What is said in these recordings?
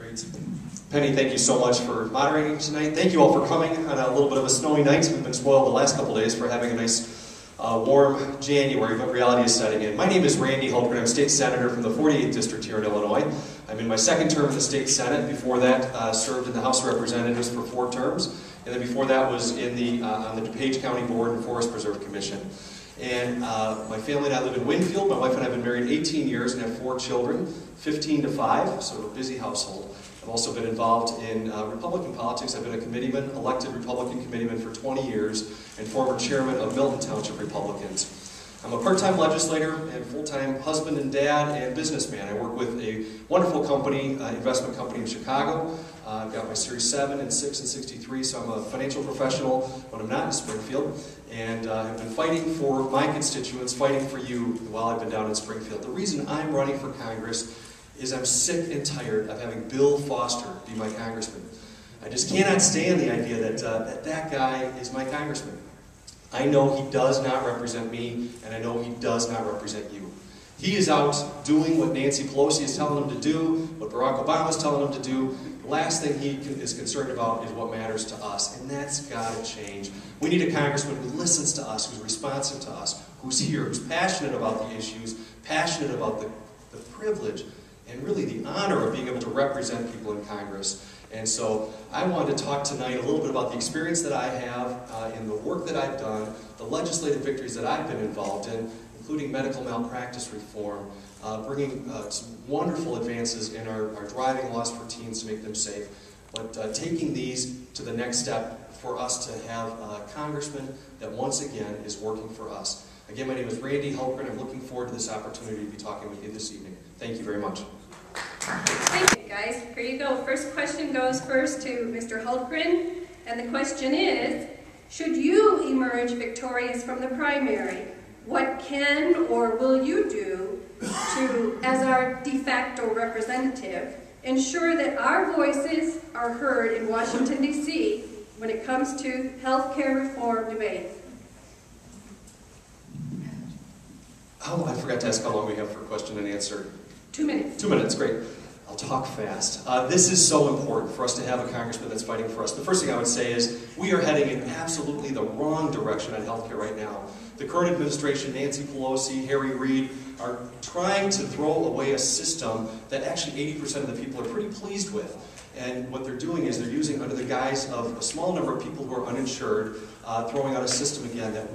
Great. Penny, thank you so much for moderating tonight. Thank you all for coming on a little bit of a snowy night. We've been spoiled the last couple days for having a nice warm January, but reality is setting in. My name is Randy Hultgren. I'm State Senator from the 48th District here in Illinois. I'm in my second term in the State Senate. Before that, served in the House of Representatives for 4 terms. And then before that was in the, on the DuPage County Board and Forest Preserve Commission. And my family and I live in Winfield. My wife and I have been married 18 years and have 4 children, 15 to 5, so a busy household. I've also been involved in Republican politics. I've been a committeeman, elected Republican committeeman for 20 years, and former chairman of Milton Township Republicans. I'm a part-time legislator and full-time husband and dad and businessman. I work with a wonderful company, investment company in Chicago. I've got my Series 7 and 6 and 63, so I'm a financial professional when I'm not in Springfield. And I've been fighting for my constituents, fighting for you while I've been down in Springfield. The reason I'm running for Congress is I'm sick and tired of having Bill Foster be my congressman. I just cannot stand the idea that that guy is my congressman. I know he does not represent me, and I know he does not represent you. He is out doing what Nancy Pelosi is telling him to do, what Barack Obama is telling him to do. The last thing he is concerned about is what matters to us, and that's got to change. We need a congressman who listens to us, who's responsive to us, who's here, who's passionate about the issues, passionate about the privilege, and really the honor of being able to represent people in Congress. And so I wanted to talk tonight a little bit about the experience that I have in the work that I've done, the legislative victories that I've been involved in, including medical malpractice reform, bringing some wonderful advances in our driving laws for teens to make them safe, but taking these to the next step for us to have a congressman that once again is working for us. Again, my name is Randy Hultgren. I'm looking forward to this opportunity to be talking with you this evening. Thank you very much. Thank you, guys. Here you go. First question goes first to Mr. Hultgren, and the question is, should you emerge victorious from the primary, what can or will you do to, as our de facto representative, ensure that our voices are heard in Washington, D.C. when it comes to health care reform debate? Oh, I forgot to ask how long we have for question and answer. 2 minutes. 2 minutes, great. I'll talk fast. This is so important for us to have a congressman that's fighting for us. The first thing I would say is we are heading in absolutely the wrong direction on healthcare right now. The current administration, Nancy Pelosi, Harry Reid, are trying to throw away a system that actually 80% of the people are pretty pleased with. And what they're doing is they're using, under the guise of a small number of people who are uninsured, throwing out a system again that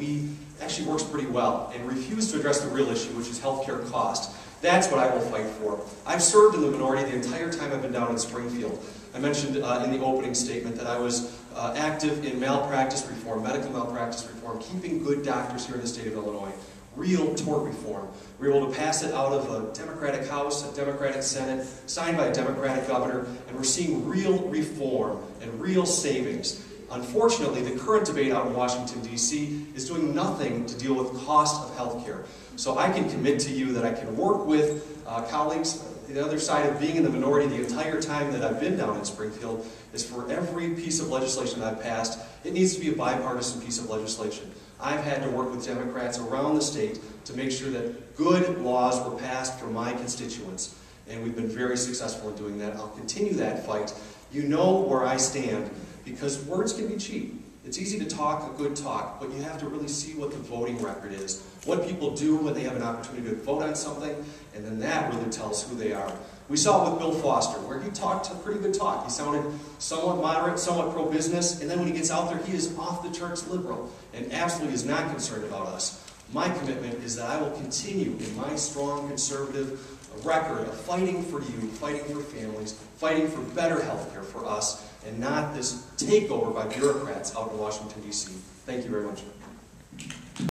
actually works pretty well and refuse to address the real issue, which is healthcare cost. That's what I will fight for. I've served in the minority the entire time I've been down in Springfield. I mentioned in the opening statement that I was active in malpractice reform, medical malpractice reform, keeping good doctors here in the state of Illinois. Real tort reform. We were able to pass it out of a Democratic House, a Democratic Senate, signed by a Democratic governor, and we're seeing real reform and real savings. Unfortunately, the current debate out in Washington, D.C. is doing nothing to deal with cost of health care. So I can commit to you that I can work with colleagues. The other side of being in the minority the entire time that I've been down in Springfield is for every piece of legislation that I've passed, it needs to be a bipartisan piece of legislation. I've had to work with Democrats around the state to make sure that good laws were passed for my constituents. And we've been very successful in doing that. I'll continue that fight. You know where I stand, because words can be cheap. It's easy to talk a good talk, but you have to really see what the voting record is, what people do when they have an opportunity to vote on something, and then that really tells who they are. We saw it with Bill Foster, where he talked a pretty good talk. He sounded somewhat moderate, somewhat pro-business, and then when he gets out there, he is off the charts liberal and absolutely is not concerned about us. My commitment is that I will continue in my strong conservative record of fighting for you, fighting for families, fighting for better health care for us, and not this takeover by bureaucrats out in Washington, D.C. Thank you very much.